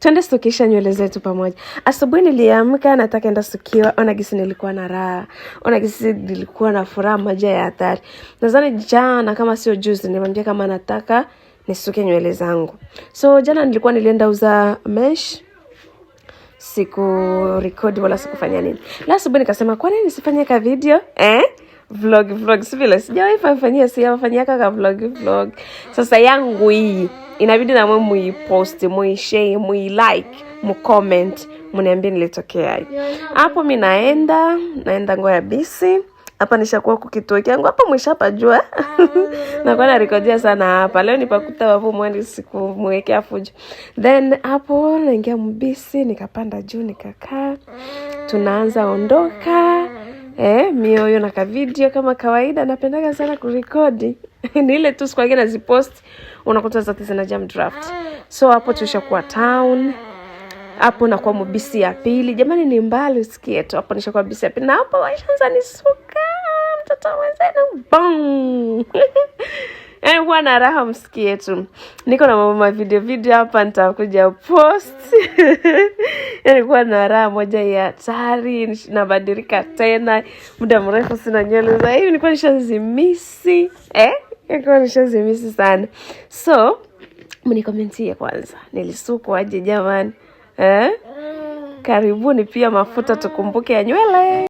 Twende sukisha nywele zetu pamoja. Asubuhi niliamka nataka enda sukiwa. Ona gisi nilikuwa na raha. Ona gisi nilikuwa na furaha moja ya hatari. Nadhani jana kama sio juzi nilimwambia kama nataka nisuke nywele zangu. So jana nilienda uza mesh. Siku record wala sikufanya nini. La asubuhi nikasema kwa nini nisifanye ka video? Vlog sivile. Sijawahi fanyia ka vlog. Sasa yangu hii inabidi na mwe muipost, muishare, muilike, mucomment, muniambie nilitokea. Hapo mimi naenda Ngoya Bisi. Hapa nishakuwa kukituo kyangu. Hapa mwishapajua. Nakuwa na rekodia sana hapa. Leo nipakuta wapo mwende siku mwekea fujo. Then hapo naingia Mbisi, nikapanda juu, nikakaa. Tunaanza ondoka. Mioyo na ka video kama kawaida. Napendaga sana kurekodi. Ni ile tu siku nyingine nazipost, unakuta zote zina jam draft. So hapo tushakuwa town. Hapo na kwa Mbisi ya pili. Jamani ni mbali usikie tu. Hapo nishakuwa Mbisi ya pili. Na hapo waishaanza nisuka. Mtoto mwenzenu. Bang. Huwa na raha msikie tu. Niko na mama video hapa nitakuja post. Huwa na raha moja ya hatari, nabadilika tena. Muda mrefu sina nywele za hivi, nilikuwa nishazimisi. Nilikuwa nishazimisi sana. So, mnikomentie kwanza. Nilisuku aje jamani? Karibuni pia mafuta tukumbuke ya nywele.